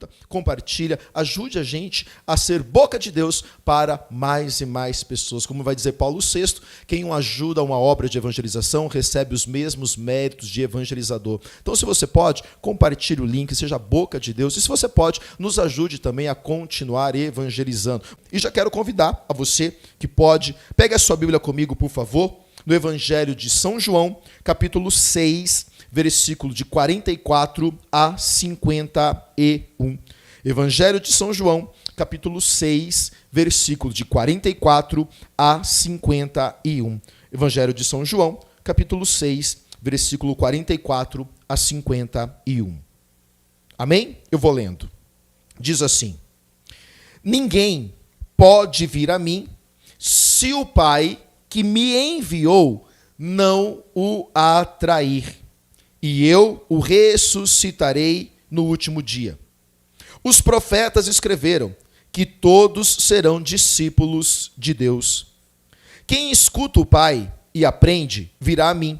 curta, compartilha, ajude a gente a ser boca de Deus para mais e mais pessoas. Como vai dizer Paulo VI, quem ajuda a uma obra de evangelização recebe os mesmos méritos de evangelizador. Então, se você pode, compartilhe o link, seja boca de Deus. E se você pode, nos ajude também a continuar evangelizando. E já quero convidar a você que pode, pegue a sua Bíblia comigo, por favor, no Evangelho de São João, capítulo 6, versículo de 44 a 51. Evangelho de São João, capítulo 6, versículo de 44 a 51. Evangelho de São João, capítulo 6, versículo 44 a 51. Amém? Eu vou lendo. Diz assim: ninguém pode vir a mim se o Pai que me enviou não o atrair, e eu o ressuscitarei no último dia. Os profetas escreveram que todos serão discípulos de Deus. Quem escuta o Pai e aprende, virá a mim.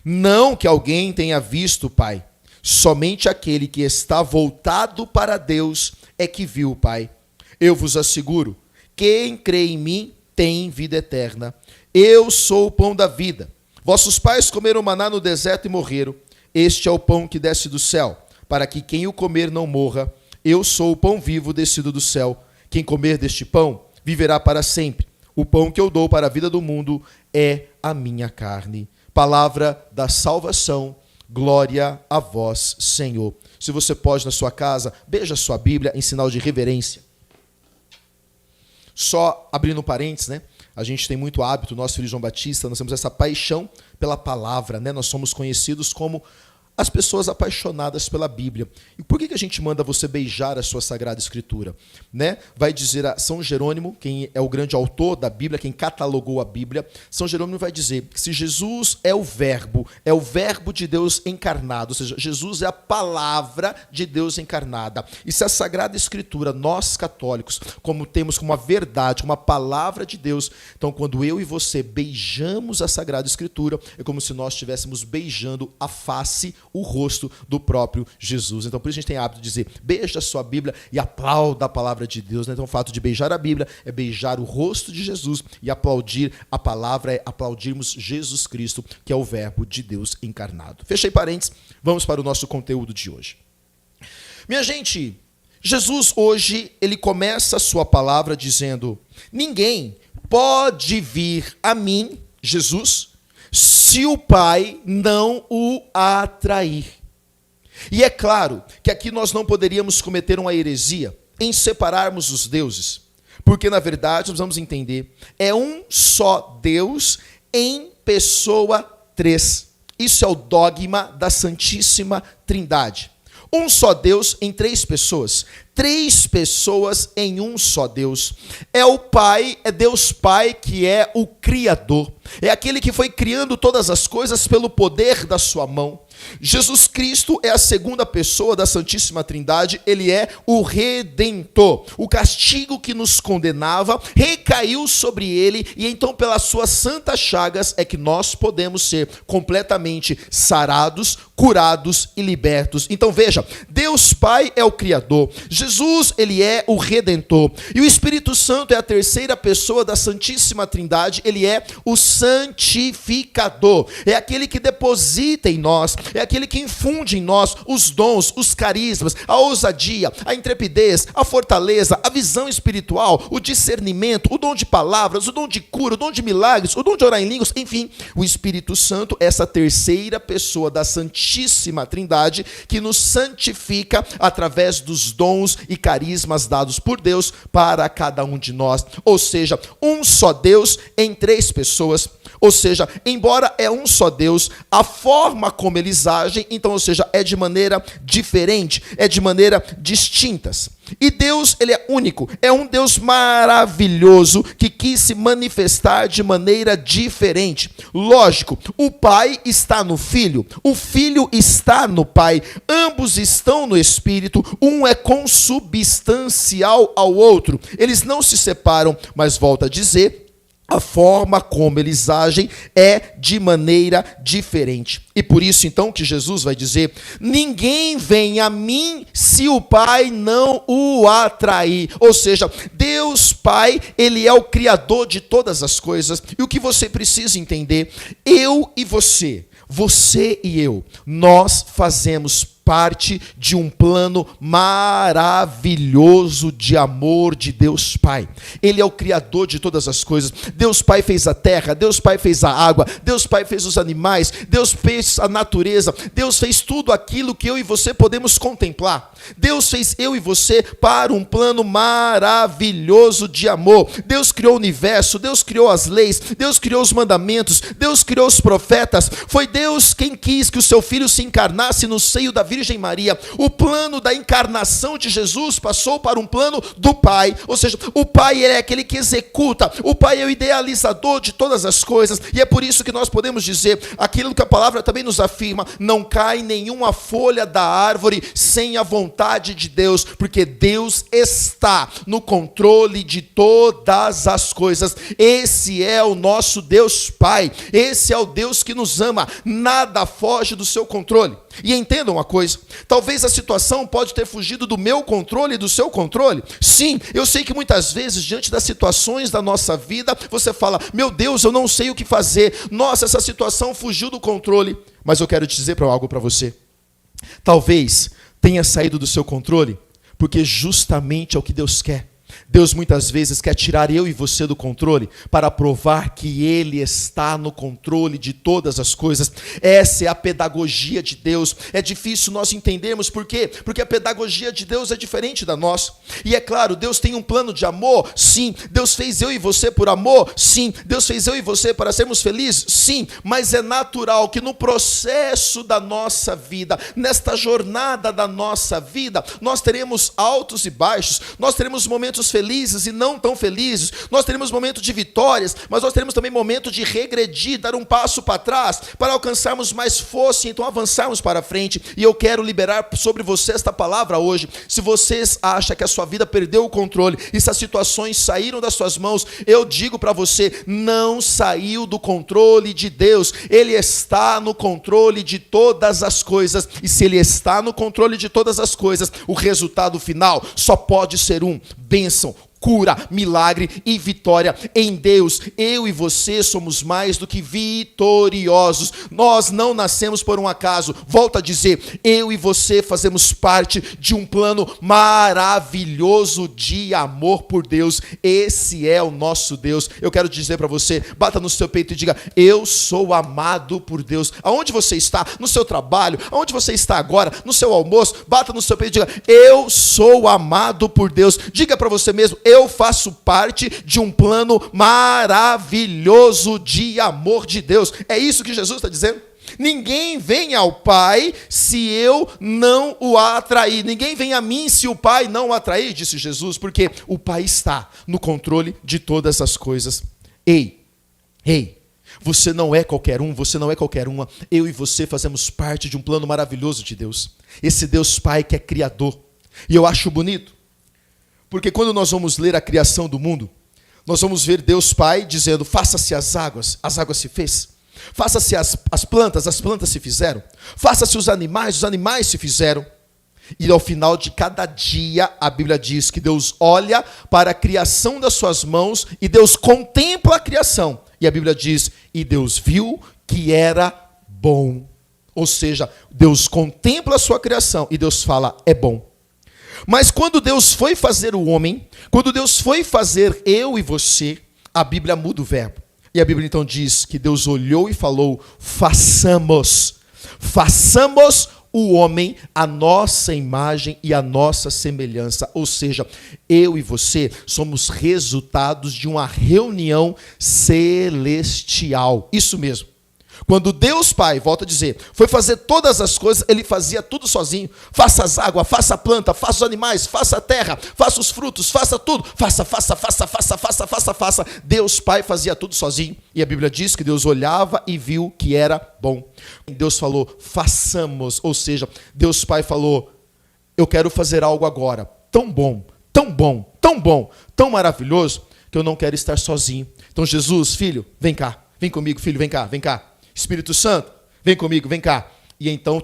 Não que alguém tenha visto o Pai, somente aquele que está voltado para Deus é que viu o Pai. Eu vos asseguro, quem crê em mim tem vida eterna. Eu sou o pão da vida. Vossos pais comeram maná no deserto e morreram. Este é o pão que desce do céu, para que quem o comer não morra. Eu sou o pão vivo descido do céu. Quem comer deste pão viverá para sempre. O pão que eu dou para a vida do mundo é a minha carne. Palavra da salvação. Glória a vós, Senhor. Se você pode na sua casa, beija a sua Bíblia em sinal de reverência. Só abrindo parênteses, né? A gente tem muito hábito, nosso filho João Batista, nós temos essa paixão pela palavra, né? Nós somos conhecidos como as pessoas apaixonadas pela Bíblia. E por que a gente manda você beijar a sua Sagrada Escritura? Né? Vai dizer a São Jerônimo, quem é o grande autor da Bíblia, quem catalogou a Bíblia, São Jerônimo vai dizer que se Jesus é o Verbo de Deus encarnado, ou seja, Jesus é a palavra de Deus encarnada. E se a Sagrada Escritura, nós católicos, como temos como a verdade, como a palavra de Deus, então quando eu e você beijamos a Sagrada Escritura, é como se nós estivéssemos beijando a face, o rosto do próprio Jesus. Então, por isso a gente tem hábito de dizer, beija a sua Bíblia e aplauda a palavra de Deus. Né? Então, o fato de beijar a Bíblia é beijar o rosto de Jesus e aplaudir a palavra é aplaudirmos Jesus Cristo, que é o Verbo de Deus encarnado. Fechei parênteses, vamos para o nosso conteúdo de hoje. Minha gente, Jesus hoje, ele começa a sua palavra dizendo, ninguém pode vir a mim, Jesus, se o Pai não o atrair. E é claro que aqui nós não poderíamos cometer uma heresia em separarmos os deuses, porque na verdade nós vamos entender, é um só Deus em pessoa três. Isso é o dogma da Santíssima Trindade. Um só Deus em três pessoas em um só Deus. É o Pai, é Deus Pai que é o Criador. É aquele que foi criando todas as coisas pelo poder da sua mão. Jesus Cristo é a segunda pessoa da Santíssima Trindade, ele é o Redentor. O castigo que nos condenava recaiu sobre ele e então pelas suas santas chagas é que nós podemos ser completamente sarados, curados e libertos. Então veja, Deus Pai é o Criador, Jesus ele é o Redentor e o Espírito Santo é a terceira pessoa da Santíssima Trindade, ele é o Santificador, é aquele que deposita em nós, é aquele que infunde em nós os dons, os carismas, a ousadia, a intrepidez, a fortaleza, a visão espiritual, o discernimento, o dom de palavras, o dom de cura, o dom de milagres, o dom de orar em línguas, enfim, o Espírito Santo, essa terceira pessoa da Santíssima Trindade, que nos santifica através dos dons e carismas dados por Deus para cada um de nós. Ou seja, um só Deus em três pessoas. Ou seja, embora é um só Deus, a forma como eles agem, então, ou seja, é de maneira diferente, é de maneira distintas. E Deus, ele é único, é um Deus maravilhoso que quis se manifestar de maneira diferente. Lógico, o Pai está no Filho, o Filho está no Pai, ambos estão no Espírito, um é consubstancial ao outro. Eles não se separam, mas volto a dizer, A forma como eles agem é de maneira diferente. E por isso, então, que Jesus vai dizer: ninguém vem a mim se o Pai não o atrair. Ou seja, Deus Pai, Ele é o Criador de todas as coisas. E o que você precisa entender, eu e você e eu, nós fazemos parte de um plano maravilhoso de amor de Deus Pai. Ele é o Criador de todas as coisas. Deus Pai fez a terra, Deus Pai fez a água, Deus Pai fez os animais, Deus fez a natureza, Deus fez tudo aquilo que eu e você podemos contemplar. Deus fez eu e você para um plano maravilhoso de amor. Deus criou o universo, Deus criou as leis, Deus criou os mandamentos, Deus criou os profetas. Foi Deus quem quis que o seu Filho se encarnasse no seio da Virgem Maria. O plano da encarnação de Jesus passou para um plano do Pai, ou seja, o Pai, ele é aquele que executa, o Pai é o idealizador de todas as coisas, e é por isso que nós podemos dizer aquilo que a palavra também nos afirma: não cai nenhuma folha da árvore sem a vontade de Deus, porque Deus está no controle de todas as coisas. Esse é o nosso Deus Pai, esse é o Deus que nos ama, nada foge do seu controle. E entendam uma coisa, talvez a situação pode ter fugido do meu controle e do seu controle. Sim, eu sei que muitas vezes, diante das situações da nossa vida, você fala: meu Deus, eu não sei o que fazer, nossa, essa situação fugiu do controle. Mas eu quero te dizer algo para você. Talvez tenha saído do seu controle, porque justamente é o que Deus quer. Deus muitas vezes quer tirar eu e você do controle para provar que Ele está no controle de todas as coisas. Essa é a pedagogia de Deus. É difícil nós entendermos por quê? Porque a pedagogia de Deus é diferente da nossa. E é claro, Deus tem um plano de amor, sim. Deus fez eu e você por amor, sim. Deus fez eu e você para sermos felizes, sim. Mas é natural que no processo da nossa vida, nesta jornada da nossa vida, nós teremos altos e baixos, nós teremos momentos felizes e não tão felizes, nós teremos momentos de vitórias, mas nós teremos também momentos de regredir, dar um passo para trás, para alcançarmos mais força e então avançarmos para frente. E eu quero liberar sobre você esta palavra hoje. Se vocês acham que a sua vida perdeu o controle e se as situações saíram das suas mãos, eu digo para você: não saiu do controle de Deus. Ele está no controle de todas as coisas, e se Ele está no controle de todas as coisas, o resultado final só pode ser bênção, cura, milagre e vitória em Deus. Eu e você somos mais do que vitoriosos. Nós não nascemos por um acaso. Volto a dizer, eu e você fazemos parte de um plano maravilhoso de amor por Deus. Esse é o nosso Deus. Eu quero dizer para você, bata no seu peito e diga: eu sou amado por Deus. Aonde você está? No seu trabalho? Aonde você está agora? No seu almoço? Bata no seu peito e diga: eu sou amado por Deus. Diga para você mesmo: eu faço parte de um plano maravilhoso de amor de Deus. É isso que Jesus está dizendo. Ninguém vem ao Pai se eu não o atrair. Ninguém vem a mim se o Pai não o atrair, disse Jesus, porque o Pai está no controle de todas as coisas. Ei, você não é qualquer um, você não é qualquer uma. Eu e você fazemos parte de um plano maravilhoso de Deus. Esse Deus Pai que é Criador. E eu acho bonito, porque quando nós vamos ler a criação do mundo, nós vamos ver Deus Pai dizendo: faça-se as águas se fez. Faça-se as plantas se fizeram. Faça-se os animais se fizeram. E ao final de cada dia, a Bíblia diz que Deus olha para a criação das suas mãos e Deus contempla a criação. E a Bíblia diz: e Deus viu que era bom. Ou seja, Deus contempla a sua criação e Deus fala: é bom. Mas quando Deus foi fazer o homem, quando Deus foi fazer eu e você, a Bíblia muda o verbo. E a Bíblia então diz que Deus olhou e falou: façamos o homem à nossa imagem e à nossa semelhança. Ou seja, eu e você somos resultados de uma reunião celestial. Isso mesmo. Quando Deus Pai, volto a dizer, foi fazer todas as coisas, Ele fazia tudo sozinho. Faça as águas, faça a planta, faça os animais, faça a terra, faça os frutos, faça tudo. Faça. Deus Pai fazia tudo sozinho. E a Bíblia diz que Deus olhava e viu que era bom. Deus falou: façamos. Ou seja, Deus Pai falou: eu quero fazer algo agora tão bom, tão maravilhoso, que eu não quero estar sozinho. Então Jesus, filho, vem cá. Vem comigo, filho, vem cá, vem cá. Espírito Santo, vem comigo, vem cá. E então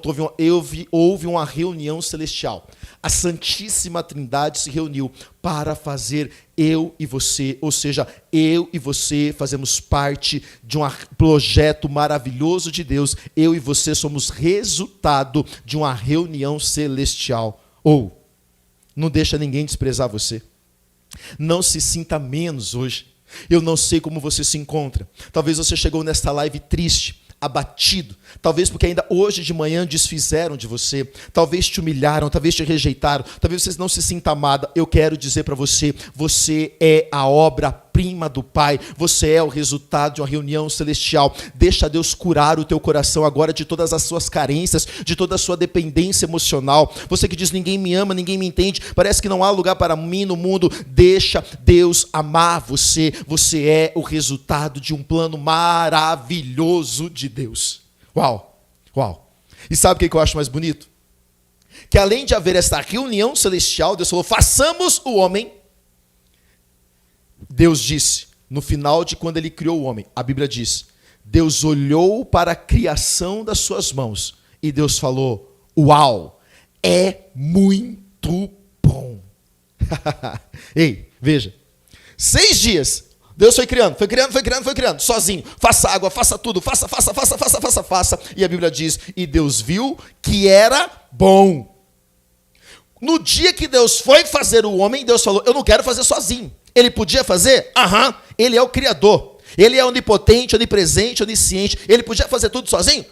houve uma reunião celestial. A Santíssima Trindade se reuniu para fazer eu e você, ou seja, eu e você fazemos parte de um projeto maravilhoso de Deus. Eu e você somos resultado de uma reunião celestial. Não deixa ninguém desprezar você. Não se sinta menos hoje. Eu não sei como você se encontra. Talvez você chegou nesta live triste, abatido, talvez porque ainda hoje de manhã desfizeram de você, talvez te humilharam, talvez te rejeitaram, talvez você não se sinta amada. Eu quero dizer para você, você é a obra-prima do Pai, você é o resultado de uma reunião celestial. Deixa Deus curar o teu coração agora de todas as suas carências, de toda a sua dependência emocional. Você que diz, ninguém me ama, ninguém me entende, parece que não há lugar para mim no mundo. Deixa Deus amar você. Você é o resultado de um plano maravilhoso de Deus. Uau, uau. E sabe o que eu acho mais bonito? Que além de haver esta reunião celestial, Deus falou, façamos o homem. Deus disse, no final de quando ele criou o homem, a Bíblia diz, Deus olhou para a criação das suas mãos e Deus falou, uau, é muito bom. Ei, veja, 6 dias, Deus foi criando, sozinho. Faça água, faça tudo, faça. E a Bíblia diz, e Deus viu que era bom. No dia que Deus foi fazer o homem, Deus falou, eu não quero fazer sozinho. Ele podia fazer? Ele é o Criador. Ele é onipotente, onipresente, onisciente. Ele podia fazer tudo sozinho?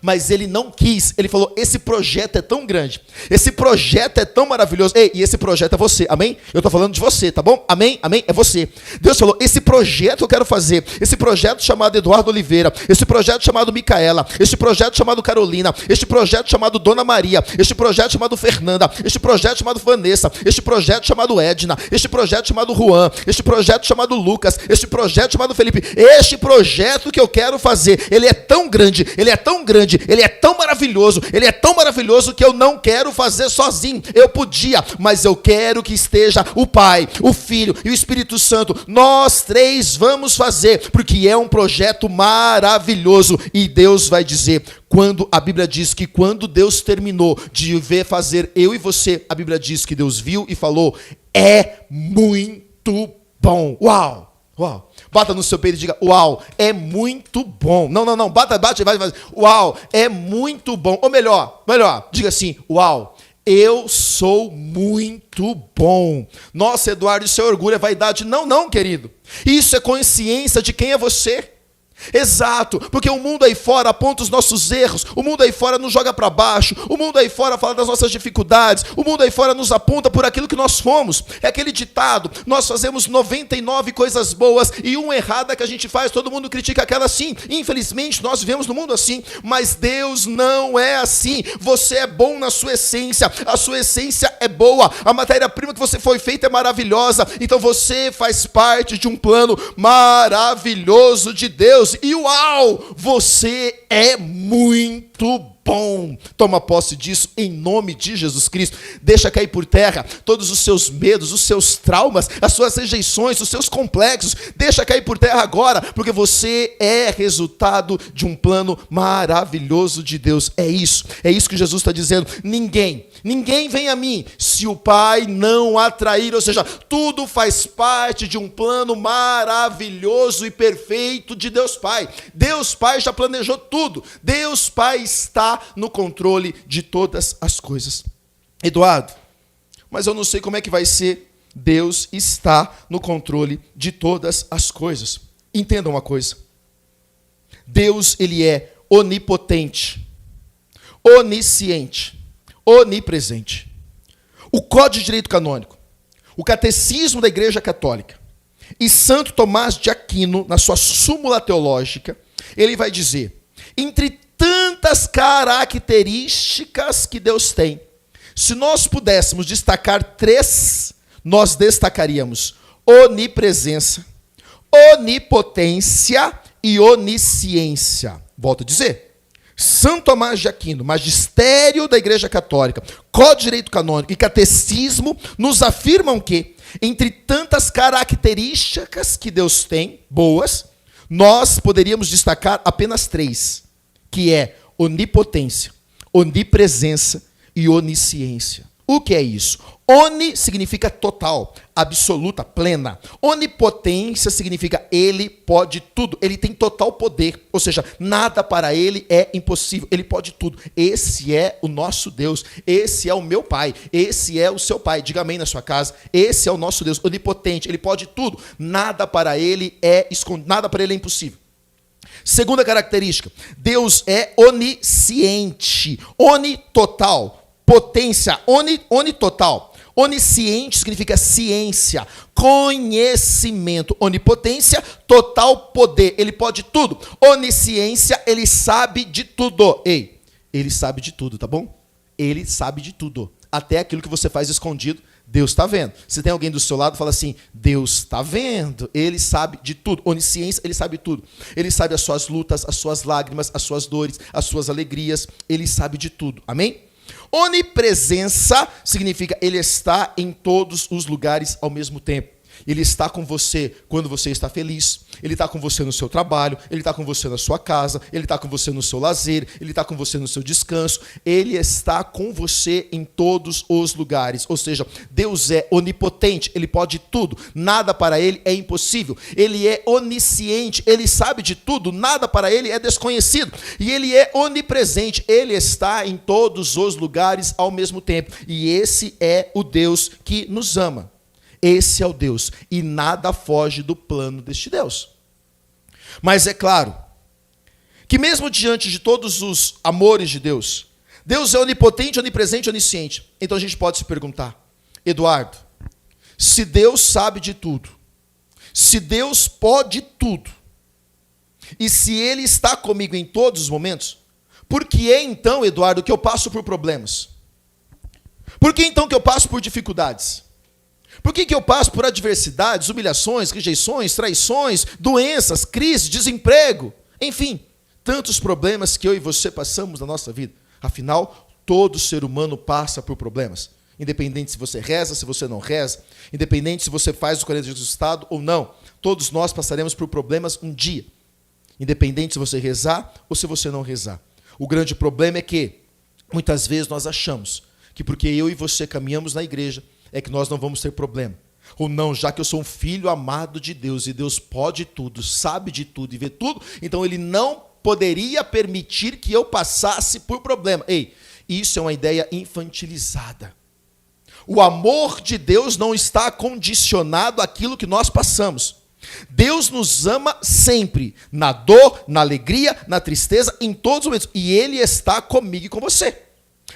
Mas ele não quis. Ele falou, esse projeto é tão grande. Esse projeto é tão maravilhoso. Ei, e esse projeto é você, amém? Eu estou falando de você, tá bom? Amém? Amém? É você. Deus falou, esse projeto que eu quero fazer, esse projeto chamado Eduardo Oliveira, esse projeto chamado Micaela, este projeto chamado Carolina, este projeto chamado Dona Maria, este projeto chamado Fernanda, este projeto chamado Vanessa, este projeto chamado Edna, este projeto chamado Juan, este projeto chamado Lucas, este projeto chamado Felipe, este projeto que eu quero fazer, ele é tão grande, ele é tão maravilhoso que eu não quero fazer sozinho. Eu podia, mas eu quero que esteja o Pai, o Filho e o Espírito Santo. Nós 3 vamos fazer, porque é um projeto maravilhoso. E Deus vai dizer, quando a Bíblia diz que quando Deus terminou de ver fazer eu e você, a Bíblia diz que Deus viu e falou, é muito bom. Uau! Uau! Bata no seu peito e diga, uau, é muito bom. Não, bate, vai. Uau, é muito bom. Ou melhor, diga assim, uau, eu sou muito bom. Nossa, Eduardo, isso é orgulho, é vaidade. Não, querido. Isso é consciência de quem é você. Exato, porque o mundo aí fora aponta os nossos erros, o mundo aí fora nos joga para baixo, o mundo aí fora fala das nossas dificuldades, o mundo aí fora nos aponta por aquilo que nós fomos. É aquele ditado, nós fazemos 99 coisas boas e uma errada que a gente faz, todo mundo critica aquela sim. Infelizmente nós vivemos no mundo assim, mas Deus não é assim. Você é bom na sua essência, a sua essência é boa, a matéria-prima que você foi feita é maravilhosa, então você faz parte de um plano maravilhoso de Deus. E uau, você é muito bom. Toma posse disso em nome de Jesus Cristo. Deixa cair por terra todos os seus medos, os seus traumas, as suas rejeições, os seus complexos. Deixa cair por terra agora, porque você é resultado de um plano maravilhoso de Deus. É isso que Jesus está dizendo. Ninguém vem a mim se o Pai não atrair. Ou seja, tudo faz parte de um plano maravilhoso e perfeito de Deus Pai. Deus Pai já planejou tudo. Deus Pai está no controle de todas as coisas. Eduardo, mas eu não sei como é que vai ser. Deus está no controle de todas as coisas. Entenda uma coisa. Deus, ele é onipotente, onisciente, onipresente. O Código de Direito Canônico, o Catecismo da Igreja Católica e Santo Tomás de Aquino, na sua súmula teológica, ele vai dizer, entre tantas características que Deus tem, se nós pudéssemos destacar 3, nós destacaríamos onipresença, onipotência e onisciência. Volto a dizer, Santo Tomás de Aquino, Magistério da Igreja Católica, Código de Direito Canônico e Catecismo nos afirmam que Entre tantas características que Deus tem, boas, nós poderíamos destacar apenas 3, que é onipotência, onipresença e onisciência. O que é isso? Oni significa total, absoluta, plena. Onipotência significa ele pode tudo, ele tem total poder, ou seja, nada para ele é impossível, ele pode tudo. Esse é o nosso Deus, esse é o meu Pai, esse é o seu Pai. Diga amém na sua casa. Esse é o nosso Deus, onipotente, ele pode tudo, nada para ele é escondido, nada para ele é impossível. Segunda característica, Deus é onisciente, onitotal. Potência, onitotal. Onisciente significa ciência, conhecimento. Onipotência, total poder. Ele pode tudo. Onisciência, ele sabe de tudo. Ei, ele sabe de tudo, tá bom? Ele sabe de tudo. Até aquilo que você faz escondido, Deus está vendo. Se tem alguém do seu lado, fala assim, Deus está vendo. Ele sabe de tudo. Onisciência, ele sabe tudo. Ele sabe as suas lutas, as suas lágrimas, as suas dores, as suas alegrias. Ele sabe de tudo. Amém? Onipresença significa ele está em todos os lugares ao mesmo tempo. Ele está com você quando você está feliz, ele está com você no seu trabalho, ele está com você na sua casa, ele está com você no seu lazer, ele está com você no seu descanso, ele está com você em todos os lugares. Ou seja, Deus é onipotente, ele pode tudo, nada para ele é impossível. Ele é onisciente, ele sabe de tudo, nada para ele é desconhecido. E ele é onipresente, ele está em todos os lugares ao mesmo tempo. E esse é o Deus que nos ama. Esse é o Deus, e nada foge do plano deste Deus. Mas é claro, que mesmo diante de todos os amores de Deus, Deus é onipotente, onipresente, onisciente. Então a gente pode se perguntar, Eduardo, se Deus sabe de tudo, se Deus pode tudo, e se Ele está comigo em todos os momentos, por que é então, Eduardo, que eu passo por problemas? Por que então que eu passo por dificuldades? Por que eu passo por adversidades, humilhações, rejeições, traições, doenças, crises, desemprego? Enfim, tantos problemas que eu e você passamos na nossa vida. Afinal, todo ser humano passa por problemas. Independente se você reza, se você não reza. Independente se você faz o 40 dias do Estado ou não. Todos nós passaremos por problemas um dia. Independente se você rezar ou se você não rezar. O grande problema é que, muitas vezes, nós achamos que porque eu e você caminhamos na igreja, é que nós não vamos ter problema. Ou não, já que eu sou um filho amado de Deus, e Deus pode tudo, sabe de tudo e vê tudo, então Ele não poderia permitir que eu passasse por problema. Ei, isso é uma ideia infantilizada. O amor de Deus não está condicionado àquilo que nós passamos. Deus nos ama sempre, na dor, na alegria, na tristeza, em todos os momentos. E Ele está comigo e com você.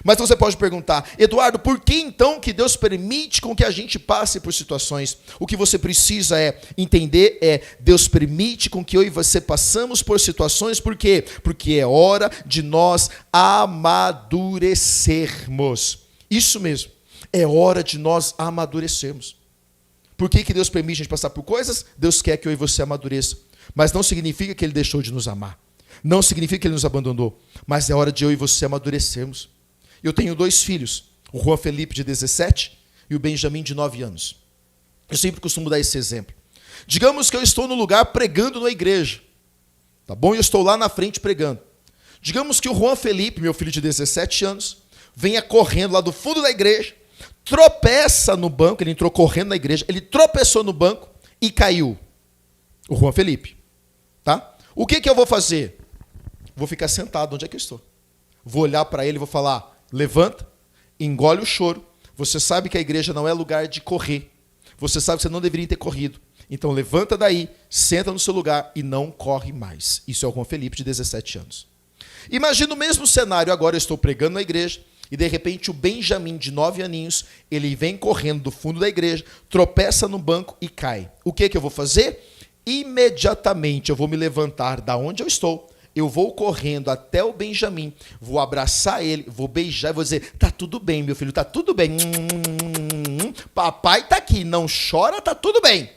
Mas você pode perguntar, Eduardo, por que então que Deus permite com que a gente passe por situações? O que você precisa entender Deus permite com que eu e você passamos por situações, por quê? Porque é hora de nós amadurecermos. Isso mesmo, é hora de nós amadurecermos. Por que Deus permite a gente passar por coisas? Deus quer que eu e você amadureça. Mas não significa que Ele deixou de nos amar. Não significa que Ele nos abandonou. Mas é hora de eu e você amadurecermos. Eu tenho 2 filhos, o Juan Felipe, de 17, e o Benjamin, de 9 anos. Eu sempre costumo dar esse exemplo. Digamos que eu estou no lugar pregando na igreja. Tá bom? Eu estou lá na frente pregando. Digamos que o Juan Felipe, meu filho de 17 anos, venha correndo lá do fundo da igreja, tropeça no banco, ele entrou correndo na igreja, ele tropeçou no banco e caiu. O Juan Felipe. Tá? O que eu vou fazer? Vou ficar sentado onde é que eu estou. Vou olhar para ele e vou falar, levanta, engole o choro. Você sabe que a igreja não é lugar de correr. Você sabe que você não deveria ter corrido. Então levanta daí, senta no seu lugar e não corre mais. Isso é o Juan Felipe, de 17 anos. Imagina o mesmo cenário. Agora eu estou pregando na igreja e de repente o Benjamin, de 9 aninhos, ele vem correndo do fundo da igreja, tropeça no banco e cai. O que eu vou fazer? Imediatamente eu vou me levantar da onde eu estou. Eu vou correndo até o Benjamin, vou abraçar ele, vou beijar e vou dizer, tá tudo bem, meu filho, tá tudo bem. Papai tá aqui, não chora, tá tudo bem.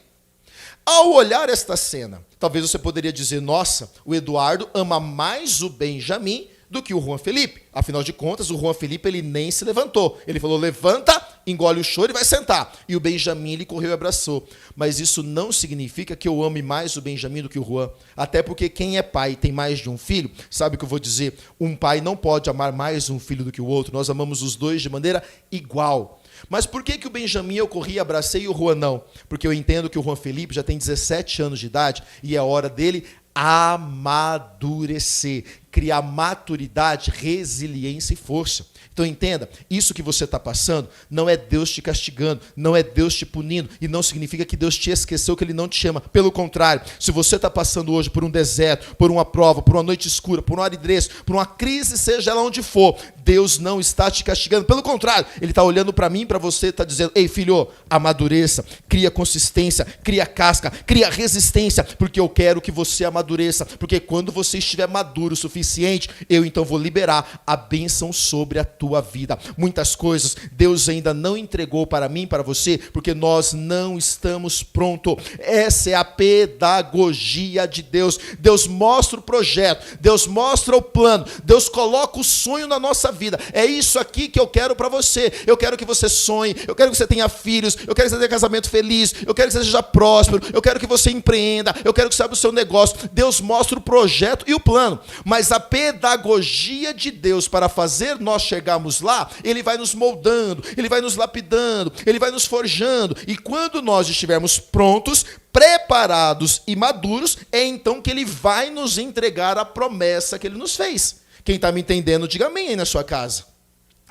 Ao olhar esta cena, talvez você poderia dizer, nossa, o Eduardo ama mais o Benjamin do que o Juan Felipe. Afinal de contas, o Juan Felipe ele nem se levantou. Ele falou, levanta, engole o choro e vai sentar. E o Benjamim, ele correu e abraçou. Mas isso não significa que eu ame mais o Benjamim do que o Juan. Até porque quem é pai e tem mais de um filho, sabe o que eu vou dizer? Um pai não pode amar mais um filho do que o outro. Nós amamos os dois de maneira igual. Mas por que o Benjamim eu corri e abracei e o Juan não? Porque eu entendo que o Juan Felipe já tem 17 anos de idade e é hora dele amadurecer, criar maturidade, resiliência e força. Então entenda, isso que você está passando não é Deus te castigando, não é Deus te punindo, e não significa que Deus te esqueceu, que Ele não te chama. Pelo contrário, se você está passando hoje por um deserto, por uma prova, por uma noite escura, por uma aridez, por uma crise, seja ela onde for, Deus não está te castigando. Pelo contrário, Ele está olhando para mim, para você, está dizendo: ei filho, amadureça, cria consistência, cria casca, cria resistência, porque eu quero que você amadureça, porque quando você estiver maduro o suficiente, eu então vou liberar a bênção sobre a tua vida. Muitas coisas Deus ainda não entregou para mim, para você, porque nós não estamos prontos. Essa é a pedagogia de Deus. Deus mostra o projeto, Deus mostra o plano, Deus coloca o sonho na nossa vida. É isso aqui que eu quero para você. Eu quero que você sonhe, eu quero que você tenha filhos, eu quero que você tenha casamento feliz, eu quero que você seja próspero, eu quero que você empreenda, eu quero que você abra o seu negócio. Deus mostra o projeto e o plano, mas a pedagogia de Deus para fazer nós chegarmos lá, Ele vai nos moldando, Ele vai nos lapidando, Ele vai nos forjando, e quando nós estivermos prontos, preparados e maduros, é então que Ele vai nos entregar a promessa que Ele nos fez. Quem está me entendendo, diga amém aí na sua casa.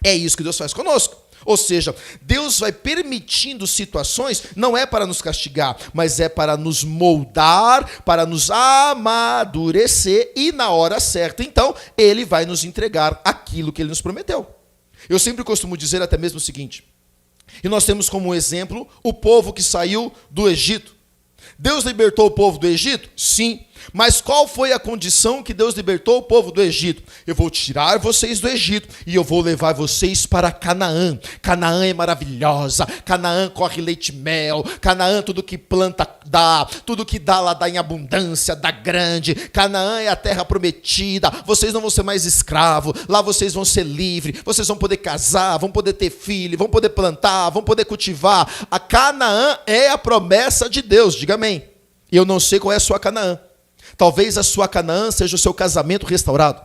É isso que Deus faz conosco. Ou seja, Deus vai permitindo situações, não é para nos castigar, mas é para nos moldar, para nos amadurecer, e na hora certa, então, Ele vai nos entregar aquilo que Ele nos prometeu. Eu sempre costumo dizer até mesmo o seguinte, e nós temos como exemplo o povo que saiu do Egito. Deus libertou o povo do Egito? Sim. Mas qual foi a condição que Deus libertou o povo do Egito? Eu vou tirar vocês do Egito e eu vou levar vocês para Canaã. Canaã é maravilhosa, Canaã corre leite e mel, Canaã tudo que planta dá, tudo que dá lá dá em abundância, dá grande. Canaã é a terra prometida, vocês não vão ser mais escravos, lá vocês vão ser livres, vocês vão poder casar, vão poder ter filho, vão poder plantar, vão poder cultivar. A Canaã é a promessa de Deus, diga amém. E eu não sei qual é a sua Canaã. Talvez a sua Canaã seja o seu casamento restaurado.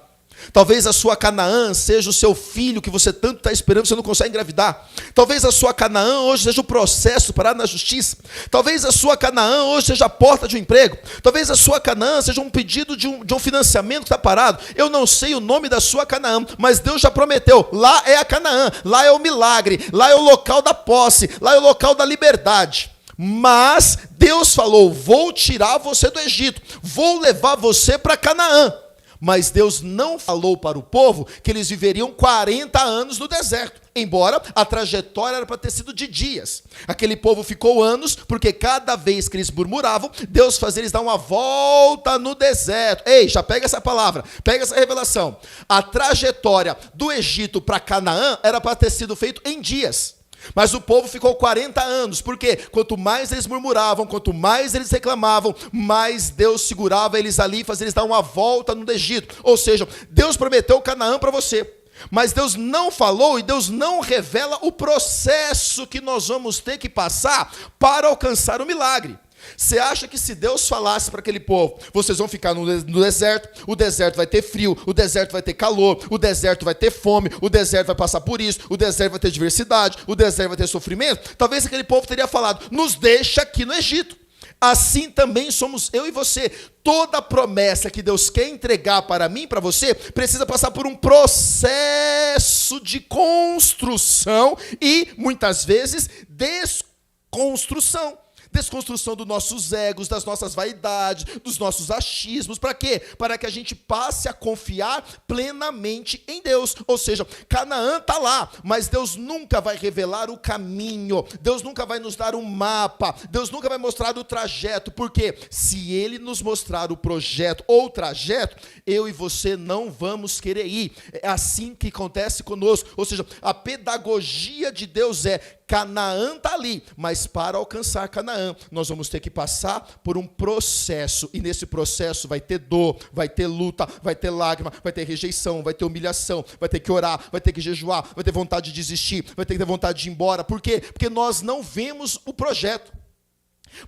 Talvez a sua Canaã seja o seu filho que você tanto está esperando, você não consegue engravidar. Talvez a sua Canaã hoje seja o processo parado na justiça. Talvez a sua Canaã hoje seja a porta de um emprego. Talvez a sua Canaã seja um pedido de um financiamento que está parado. Eu não sei o nome da sua Canaã, mas Deus já prometeu. Lá é a Canaã, lá é o milagre, lá é o local da posse, lá é o local da liberdade. Mas Deus falou: vou tirar você do Egito, vou levar você para Canaã. Mas Deus não falou para o povo que eles viveriam 40 anos no deserto, embora a trajetória era para ter sido de dias. Aquele povo ficou anos, porque cada vez que eles murmuravam, Deus fazia eles dar uma volta no deserto. Ei, já pega essa palavra, pega essa revelação. A trajetória do Egito para Canaã era para ter sido feito em dias. Mas o povo ficou 40 anos, porque quanto mais eles murmuravam, quanto mais eles reclamavam, mais Deus segurava eles ali e fazia eles dar uma volta no Egito. Ou seja, Deus prometeu Canaã para você, mas Deus não falou e Deus não revela o processo que nós vamos ter que passar para alcançar o milagre. Você acha que se Deus falasse para aquele povo: vocês vão ficar no deserto, o deserto vai ter frio, o deserto vai ter calor, o deserto vai ter fome, o deserto vai passar por isso, o deserto vai ter diversidade, o deserto vai ter sofrimento, talvez aquele povo teria falado: nos deixa aqui no Egito. Assim também somos eu e você. Toda promessa que Deus quer entregar para mim e para você precisa passar por um processo de construção e, muitas vezes, desconstrução. Desconstrução dos nossos egos, das nossas vaidades, dos nossos achismos. Para quê? Para que a gente passe a confiar plenamente em Deus. Ou seja, Canaã está lá, mas Deus nunca vai revelar o caminho. Deus nunca vai nos dar um mapa. Deus nunca vai mostrar o trajeto. Porque se Ele nos mostrar o projeto ou o trajeto, eu e você não vamos querer ir. É assim que acontece conosco. Ou seja, a pedagogia de Deus é: Canaã está ali, mas para alcançar Canaã, Canaã, nós vamos ter que passar por um processo, e nesse processo vai ter dor, vai ter luta, vai ter lágrima, vai ter rejeição, vai ter humilhação, vai ter que orar, vai ter que jejuar, vai ter vontade de desistir, vai ter que ter vontade de ir embora. Por quê? Porque nós não vemos o projeto.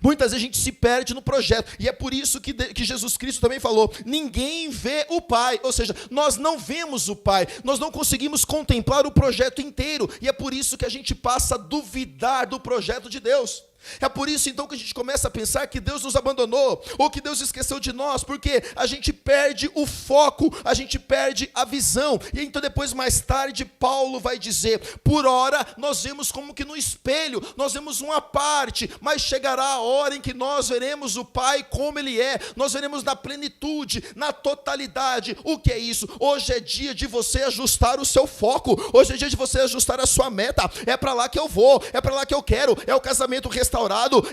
Muitas vezes a gente se perde no projeto, e é por isso que Jesus Cristo também falou, ninguém vê o Pai, ou seja, nós não vemos o Pai, nós não conseguimos contemplar o projeto inteiro, e é por isso que a gente passa a duvidar do projeto de Deus. É por isso então que a gente começa a pensar que Deus nos abandonou, ou que Deus esqueceu de nós, porque a gente perde o foco, a gente perde a visão. E então depois, mais tarde, Paulo vai dizer, por ora nós vemos como que no espelho, nós vemos uma parte, mas chegará a hora em que nós veremos o Pai como Ele é, nós veremos na plenitude, na totalidade. O que é isso? Hoje é dia de você ajustar o seu foco, hoje é dia de você ajustar a sua meta, é para lá que eu vou, é para lá que eu quero, é o casamento restaurado,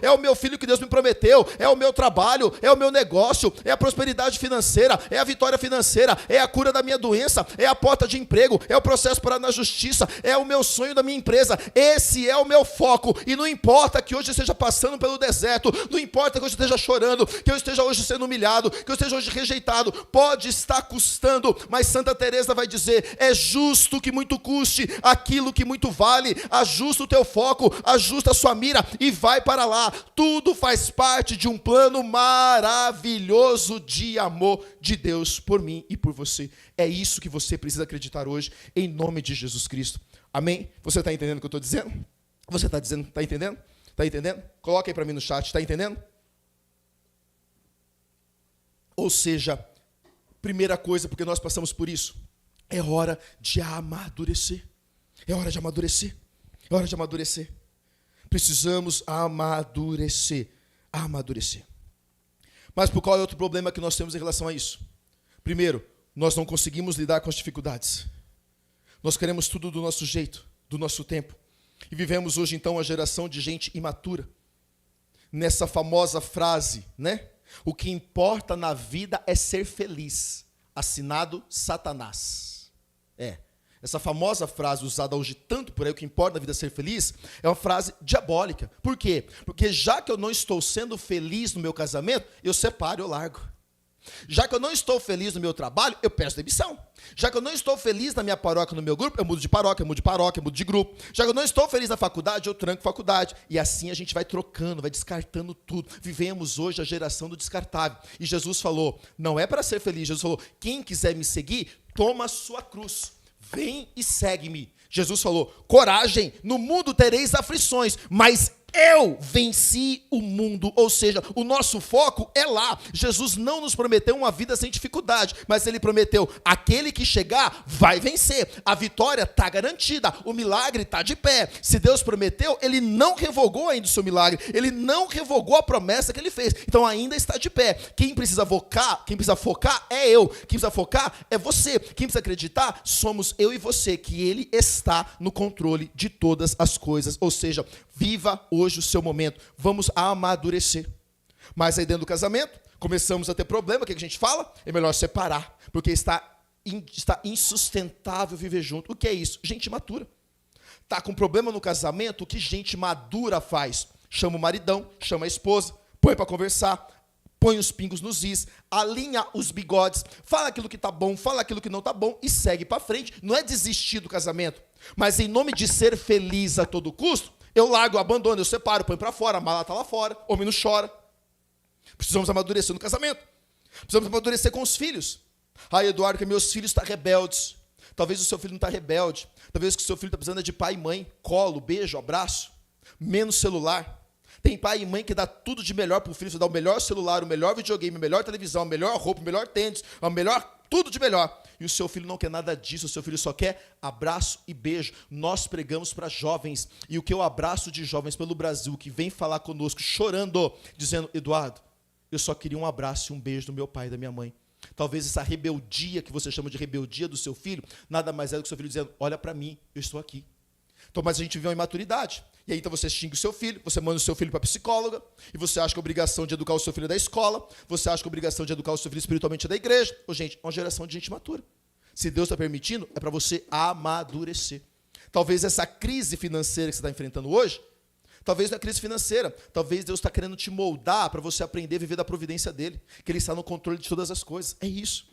é o meu filho que Deus me prometeu, é o meu trabalho, é o meu negócio, é a prosperidade financeira, é a vitória financeira, é a cura da minha doença, é a porta de emprego, é o processo para na justiça, é o meu sonho da minha empresa. Esse é o meu foco, e não importa que hoje eu esteja passando pelo deserto, não importa que eu esteja chorando, que eu esteja hoje sendo humilhado, que eu esteja hoje rejeitado, pode estar custando, mas Santa Teresa vai dizer, é justo que muito custe aquilo que muito vale. Ajusta o teu foco, ajusta a sua mira e vai para lá. Tudo faz parte de um plano maravilhoso de amor de Deus por mim e por você. É isso que você precisa acreditar hoje, em nome de Jesus Cristo. Amém? Você está entendendo o que eu estou dizendo? Você está dizendo, está entendendo? Está entendendo? Coloca aí para mim no chat, está entendendo? Ou seja, primeira coisa, porque nós passamos por isso, é hora de amadurecer. É hora de amadurecer. É hora de amadurecer. Precisamos amadurecer. Amadurecer. Mas por qual é outro problema que nós temos em relação a isso? Primeiro, nós não conseguimos lidar com as dificuldades. Nós queremos tudo do nosso jeito, do nosso tempo. E vivemos hoje, então, uma geração de gente imatura. Nessa famosa frase, né? O que importa na vida é ser feliz. Assinado Satanás. Essa famosa frase usada hoje tanto por aí, o que importa na vida é ser feliz, é uma frase diabólica. Por quê? Porque já que eu não estou sendo feliz no meu casamento, eu separo, eu largo. Já que eu não estou feliz no meu trabalho, eu peço demissão. Já que eu não estou feliz na minha paróquia, no meu grupo, eu mudo de paróquia, eu mudo de paróquia, eu mudo de grupo. Já que eu não estou feliz na faculdade, eu tranco faculdade. E assim a gente vai trocando, vai descartando tudo. Vivemos hoje a geração do descartável. E Jesus falou, não é para ser feliz. Jesus falou, quem quiser me seguir, toma a sua cruz. Vem e segue-me. Jesus falou, coragem, no mundo tereis aflições, mas eu venci o mundo. Ou seja, o nosso foco é lá. Jesus não nos prometeu uma vida sem dificuldade, mas Ele prometeu, aquele que chegar vai vencer. A vitória está garantida, o milagre está de pé. Se Deus prometeu, Ele não revogou ainda o seu milagre, Ele não revogou a promessa que Ele fez, então ainda está de pé. Quem precisa focar é eu, quem precisa focar é você, quem precisa acreditar somos eu e você, que Ele está no controle de todas as coisas. Ou seja, viva hoje o seu momento, vamos amadurecer. Mas aí dentro do casamento, começamos a ter problema, o que a gente fala? É melhor separar, porque está insustentável viver junto. O que é isso? Gente imatura. Está com problema no casamento, o que gente madura faz? Chama o maridão, chama a esposa, põe para conversar, põe os pingos nos is, alinha os bigodes, fala aquilo que está bom, fala aquilo que não está bom e segue para frente. Não é desistir do casamento, mas em nome de ser feliz a todo custo, eu largo, eu abandono, eu separo, põe para fora, a mala está lá fora, homem não chora. Precisamos amadurecer no casamento. Precisamos amadurecer com os filhos. Eduardo, que meus filhos estão rebeldes. Talvez o seu filho não está rebelde. Talvez que o seu filho está precisando de pai e mãe. Colo, beijo, abraço. Menos celular. Tem pai e mãe que dá tudo de melhor para o filho. Você dá o melhor celular, o melhor videogame, a melhor televisão, a melhor roupa, o melhor tênis, a melhor, tudo de melhor. E o seu filho não quer nada disso. O seu filho só quer abraço e beijo. Nós pregamos para jovens. E o que eu abraço de jovens pelo Brasil, que vem falar conosco, chorando, dizendo, Eduardo, eu só queria um abraço e um beijo do meu pai e da minha mãe. Talvez essa rebeldia que você chama de rebeldia do seu filho, nada mais é do que o seu filho dizendo, olha para mim, eu estou aqui. Então, mas a gente vive uma imaturidade. E aí, então, você xinga o seu filho, você manda o seu filho para a psicóloga, e você acha que a obrigação de educar o seu filho é da escola, você acha que a obrigação de educar o seu filho espiritualmente é da igreja. Gente, é uma geração de gente matura. Se Deus está permitindo, é para você amadurecer. Talvez essa crise financeira que você está enfrentando hoje, Talvez não é crise financeira. Talvez Deus está querendo te moldar para você aprender a viver da providência dele. Que ele está no controle de todas as coisas. É isso.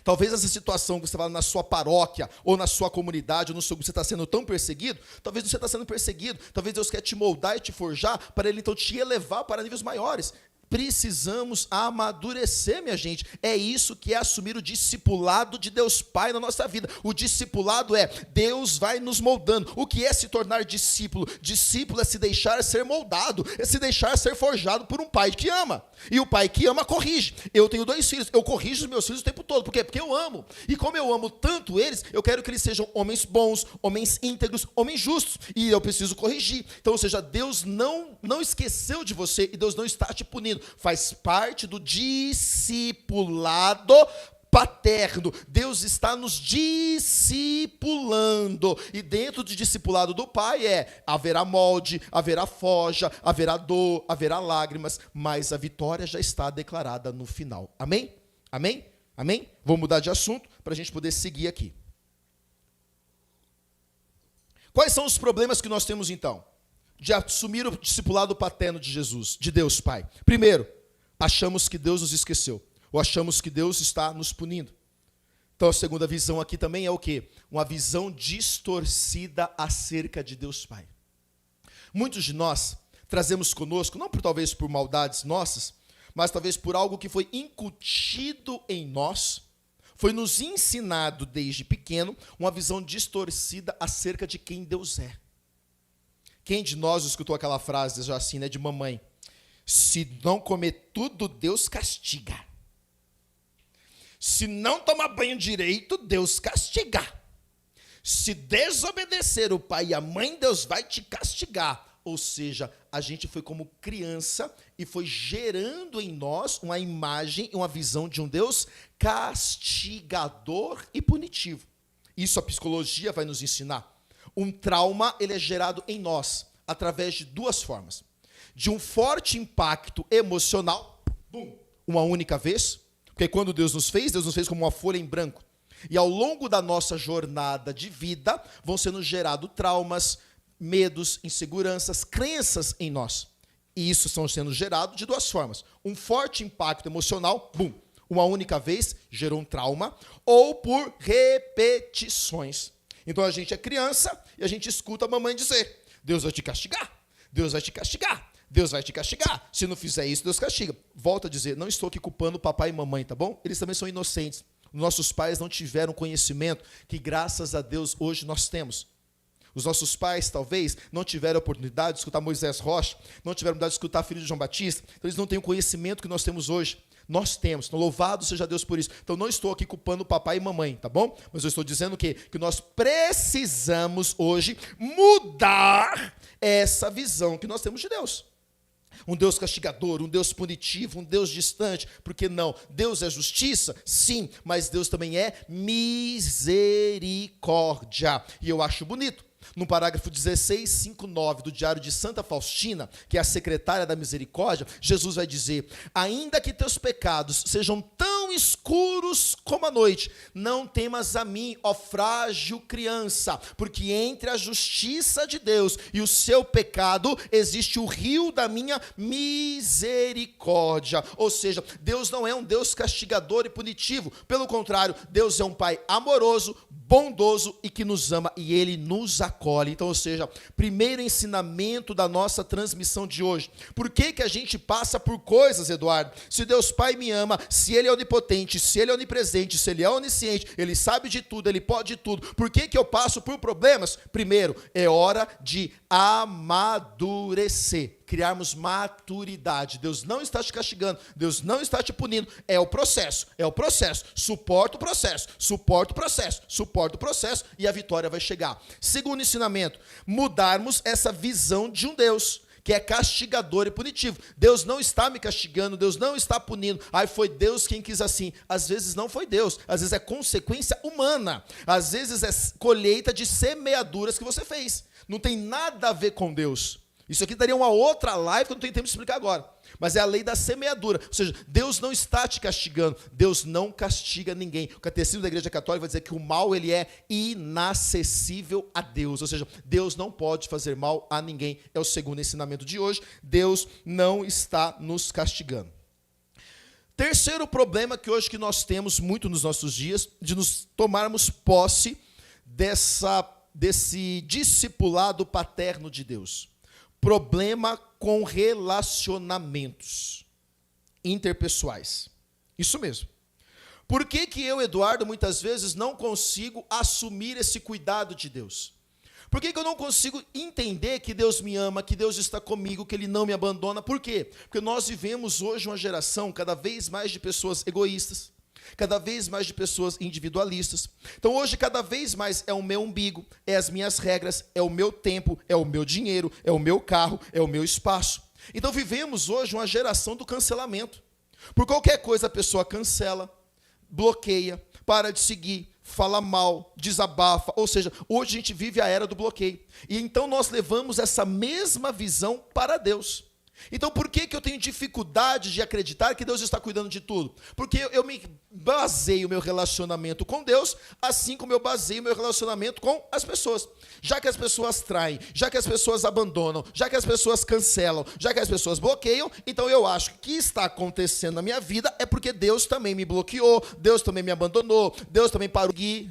Talvez essa situação que você fala na sua paróquia, ou na sua comunidade, ou no seu grupo, você está sendo tão perseguido, talvez você está sendo perseguido, talvez Deus quer te moldar e te forjar, para ele então te elevar para níveis maiores. Precisamos amadurecer, minha gente. É isso que é assumir o discipulado de Deus Pai na nossa vida. O discipulado é Deus vai nos moldando. O que é se tornar discípulo? Discípulo é se deixar ser moldado, é se deixar ser forjado por um pai que ama. E o pai que ama corrige. Eu tenho 2 filhos, eu corrijo os meus filhos o tempo todo. Por quê? Porque eu amo. E como eu amo tanto eles, eu quero que eles sejam homens bons, homens íntegros, homens justos. E eu preciso corrigir. Então, ou seja, Deus não esqueceu de você e Deus não está te punindo. Faz parte do discipulado paterno. Deus está nos discipulando. E dentro do discipulado do Pai haverá molde, haverá forja, haverá dor, haverá lágrimas, mas a vitória já está declarada no final. Amém? Amém? Amém? Vou mudar de assunto para a gente poder seguir aqui. Quais são os problemas que nós temos então? De assumir o discipulado paterno de Jesus, de Deus Pai. Primeiro, achamos que Deus nos esqueceu, ou achamos que Deus está nos punindo. Então a segunda visão aqui também é o quê? Uma visão distorcida acerca de Deus Pai. Muitos de nós trazemos conosco, não talvez por maldades nossas, mas talvez por algo que foi incutido em nós, foi nos ensinado desde pequeno, uma visão distorcida acerca de quem Deus é. Quem de nós escutou aquela frase já assim, né, de mamãe? Se não comer tudo, Deus castiga. Se não tomar banho direito, Deus castiga. Se desobedecer o pai e a mãe, Deus vai te castigar. Ou seja, a gente foi como criança e foi gerando em nós uma imagem, uma visão de um Deus castigador e punitivo. Isso a psicologia vai nos ensinar. Um trauma, ele é gerado em nós, através de 2 formas. De um forte impacto emocional, uma única vez, porque quando Deus nos fez como uma folha em branco. E ao longo da nossa jornada de vida, vão sendo gerados traumas, medos, inseguranças, crenças em nós. E isso estão sendo gerados de 2 formas. Um forte impacto emocional, uma única vez, gerou um trauma, ou por repetições. Então a gente é criança e a gente escuta a mamãe dizer, Deus vai te castigar, Deus vai te castigar, Deus vai te castigar. Se não fizer isso, Deus castiga. Volto a dizer, não estou aqui culpando papai e mamãe, tá bom? Eles também são inocentes. Nossos pais não tiveram conhecimento que, graças a Deus, hoje nós temos. Os nossos pais, talvez, não tiveram a oportunidade de escutar Moisés Rocha, não tiveram a oportunidade de escutar filho de João Batista, então eles não têm o conhecimento que nós temos hoje. Nós temos, então louvado seja Deus por isso. Então não estou aqui culpando papai e mamãe, tá bom? Mas eu estou dizendo que nós precisamos hoje mudar essa visão que nós temos de Deus. Um Deus castigador, um Deus punitivo, um Deus distante. Por que não? Deus é justiça? Sim, mas Deus também é misericórdia. E eu acho bonito. No parágrafo 16:5-9 do Diário de Santa Faustina, que é a secretária da misericórdia, Jesus vai dizer, ainda que teus pecados sejam tão escuros como a noite, não temas a mim, ó frágil criança, porque entre a justiça de Deus e o seu pecado existe o rio da minha misericórdia. Ou seja, Deus não é um Deus castigador e punitivo, pelo contrário, Deus é um Pai amoroso, bondoso e que nos ama, e Ele nos acolhe. Então, ou seja, primeiro ensinamento da nossa transmissão de hoje. Por que a gente passa por coisas, Eduardo? Se Deus Pai me ama, se Ele é onipotente, se Ele é onipresente, se Ele é onisciente, Ele sabe de tudo, Ele pode de tudo, por que eu passo por problemas? Primeiro, é hora de amadurecer, criarmos maturidade. Deus não está te castigando, Deus não está te punindo, é o processo, suporta o processo, e a vitória vai chegar. Segundo ensinamento, mudarmos essa visão de um Deus que é castigador e punitivo. Deus não está me castigando, Deus não está punindo. Foi Deus quem quis assim. Às vezes não foi Deus, às vezes é consequência humana, às vezes é colheita de semeaduras que você fez. Não tem nada a ver com Deus. Isso aqui daria uma outra live que eu não tenho tempo de explicar agora. Mas é a lei da semeadura. Ou seja, Deus não está te castigando. Deus não castiga ninguém. O Catecismo da Igreja Católica vai dizer que o mal ele é inacessível a Deus. Ou seja, Deus não pode fazer mal a ninguém. É o segundo ensinamento de hoje. Deus não está nos castigando. Terceiro problema que hoje que nós temos muito nos nossos dias, de nos tomarmos posse desse discipulado paterno de Deus. Problema com relacionamentos interpessoais. Isso mesmo. Por que que eu, Eduardo, muitas vezes não consigo assumir esse cuidado de Deus? Por que que eu não consigo entender que Deus me ama, que Deus está comigo, que Ele não me abandona? Por quê? Porque nós vivemos hoje uma geração cada vez mais de pessoas egoístas, cada vez mais de pessoas individualistas. Então hoje cada vez mais é o meu umbigo, é as minhas regras, é o meu tempo, é o meu dinheiro, é o meu carro, é o meu espaço. Então vivemos hoje uma geração do cancelamento. Por qualquer coisa a pessoa cancela, bloqueia, para de seguir, fala mal, desabafa. Ou seja, hoje a gente vive a era do bloqueio. E então nós levamos essa mesma visão para Deus. Então por que que eu tenho dificuldade de acreditar que Deus está cuidando de tudo? Porque eu me baseio o meu relacionamento com Deus, assim como eu baseio o meu relacionamento com as pessoas. Já que as pessoas traem, já que as pessoas abandonam, já que as pessoas cancelam, já que as pessoas bloqueiam, então eu acho que o que está acontecendo na minha vida é porque Deus também me bloqueou, Deus também me abandonou, Deus também parou de ir.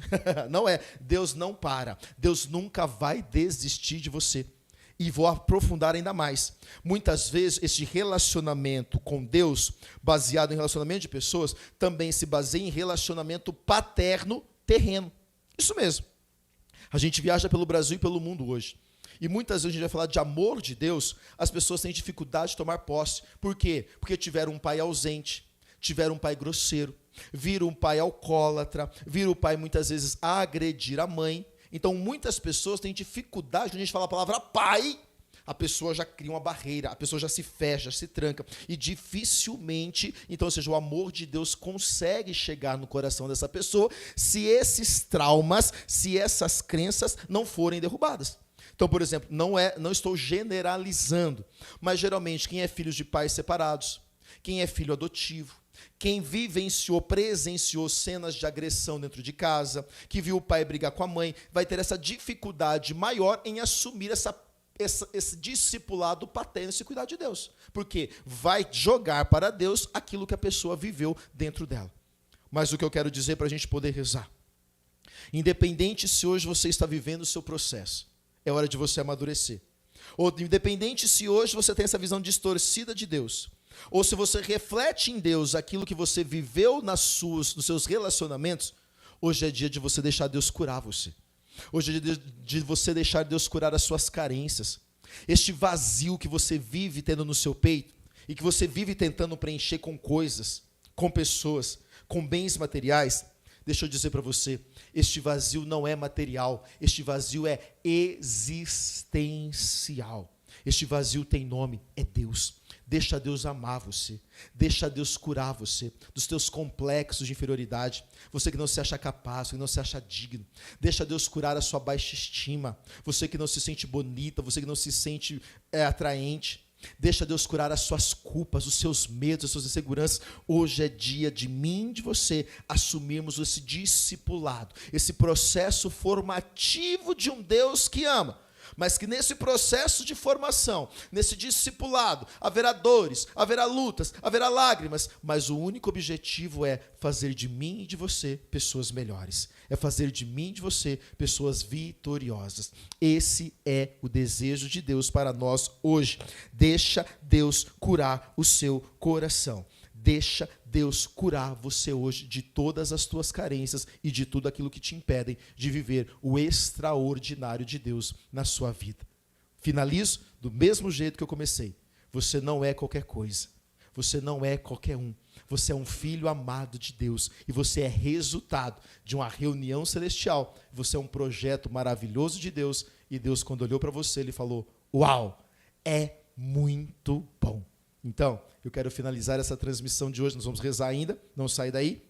Não é, Deus não para, Deus nunca vai desistir de você. E vou aprofundar ainda mais. Muitas vezes, esse relacionamento com Deus, baseado em relacionamento de pessoas, também se baseia em relacionamento paterno terreno. Isso mesmo. A gente viaja pelo Brasil e pelo mundo hoje. E muitas vezes a gente vai falar de amor de Deus, as pessoas têm dificuldade de tomar posse. Por quê? Porque tiveram um pai ausente, tiveram um pai grosseiro, viram um pai alcoólatra, viram o pai muitas vezes agredir a mãe. Então, muitas pessoas têm dificuldade, quando a gente fala a palavra pai, a pessoa já cria uma barreira, a pessoa já se fecha, já se tranca. E dificilmente, então, ou seja, o amor de Deus consegue chegar no coração dessa pessoa se esses traumas, se essas crenças não forem derrubadas. Então, por exemplo, não estou generalizando, mas geralmente quem é filho de pais separados, quem é filho adotivo, quem vivenciou, presenciou cenas de agressão dentro de casa, que viu o pai brigar com a mãe, vai ter essa dificuldade maior em assumir esse discipulado paterno, esse cuidar de Deus. Porque vai jogar para Deus aquilo que a pessoa viveu dentro dela. Mas o que eu quero dizer para a gente poder rezar, independente se hoje você está vivendo o seu processo, é hora de você amadurecer. Ou independente se hoje você tem essa visão distorcida de Deus, ou se você reflete em Deus aquilo que você viveu nos seus relacionamentos, hoje é dia de você deixar Deus curar você. Hoje é dia de você deixar Deus curar as suas carências. Este vazio que você vive tendo no seu peito e que você vive tentando preencher com coisas, com pessoas, com bens materiais, deixa eu dizer para você, este vazio não é material, este vazio é existencial. Este vazio tem nome, é Deus. Deixa Deus amar você, deixa Deus curar você dos teus complexos de inferioridade, você que não se acha capaz, que não se acha digno, deixa Deus curar a sua baixa estima, você que não se sente bonita, você que não se sente atraente, deixa Deus curar as suas culpas, os seus medos, as suas inseguranças. Hoje é dia de mim e de você assumirmos esse discipulado, esse processo formativo de um Deus que ama. Mas que nesse processo de formação, nesse discipulado, haverá dores, haverá lutas, haverá lágrimas, mas o único objetivo é fazer de mim e de você pessoas melhores. É fazer de mim e de você pessoas vitoriosas. Esse é o desejo de Deus para nós hoje. Deixa Deus curar o seu coração. Deixa Deus curar você hoje de todas as tuas carências e de tudo aquilo que te impedem de viver o extraordinário de Deus na sua vida. Finalizo do mesmo jeito que eu comecei. Você não é qualquer coisa. Você não é qualquer um. Você é um filho amado de Deus e você é resultado de uma reunião celestial. Você é um projeto maravilhoso de Deus e Deus, quando olhou para você, ele falou: uau, é muito bom. Então, eu quero finalizar essa transmissão de hoje, nós vamos rezar ainda, não sai daí,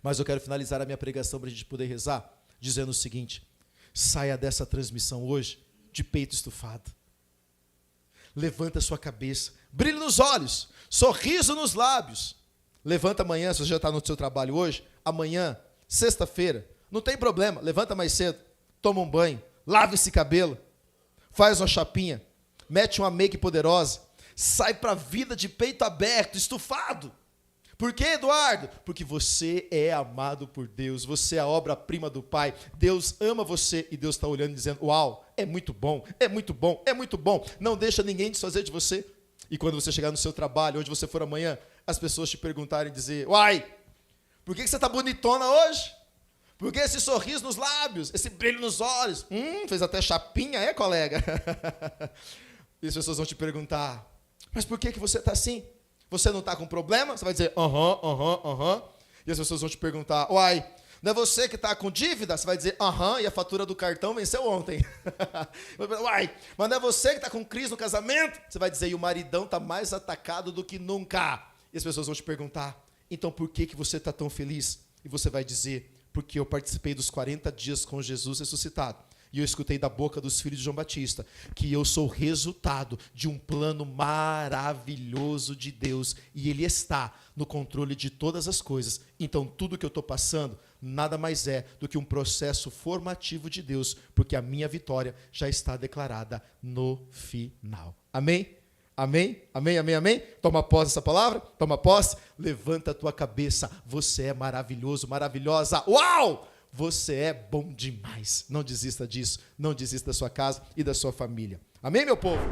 mas eu quero finalizar a minha pregação para a gente poder rezar, dizendo o seguinte: saia dessa transmissão hoje de peito estufado. Levanta a sua cabeça, brilho nos olhos, sorriso nos lábios. Levanta amanhã, se você já está no seu trabalho hoje, amanhã, sexta-feira, não tem problema, levanta mais cedo, toma um banho, lava esse cabelo, faz uma chapinha, mete uma make poderosa, sai para a vida de peito aberto, estufado. Por quê, Eduardo? Porque você é amado por Deus, você é a obra-prima do Pai. Deus ama você e Deus está olhando e dizendo, uau, é muito bom, é muito bom, é muito bom. Não deixa ninguém desfazer de você. E quando você chegar no seu trabalho, onde você for amanhã, as pessoas te perguntarem e dizer, uai, por que você está bonitona hoje? Por que esse sorriso nos lábios, esse brilho nos olhos? Fez até chapinha, é, colega? E as pessoas vão te perguntar, mas por que você está assim? Você não está com problema? Você vai dizer, aham. E as pessoas vão te perguntar, uai, não é você que está com dívida? Você vai dizer, aham, e a fatura do cartão venceu ontem. Uai, mas não é você que está com crise no casamento? Você vai dizer, e o maridão está mais atacado do que nunca. E as pessoas vão te perguntar, então por que você está tão feliz? E você vai dizer, porque eu participei dos 40 dias com Jesus ressuscitado. E eu escutei da boca dos filhos de João Batista que eu sou resultado de um plano maravilhoso de Deus e Ele está no controle de todas as coisas. Então, tudo que eu estou passando nada mais é do que um processo formativo de Deus, porque a minha vitória já está declarada no final. Amém? Amém? Amém, amém, amém? Toma posse dessa palavra? Toma posse? Levanta a tua cabeça. Você é maravilhoso, maravilhosa. Uau! Você é bom demais. Não desista disso. Não desista da sua casa e da sua família. Amém, meu povo?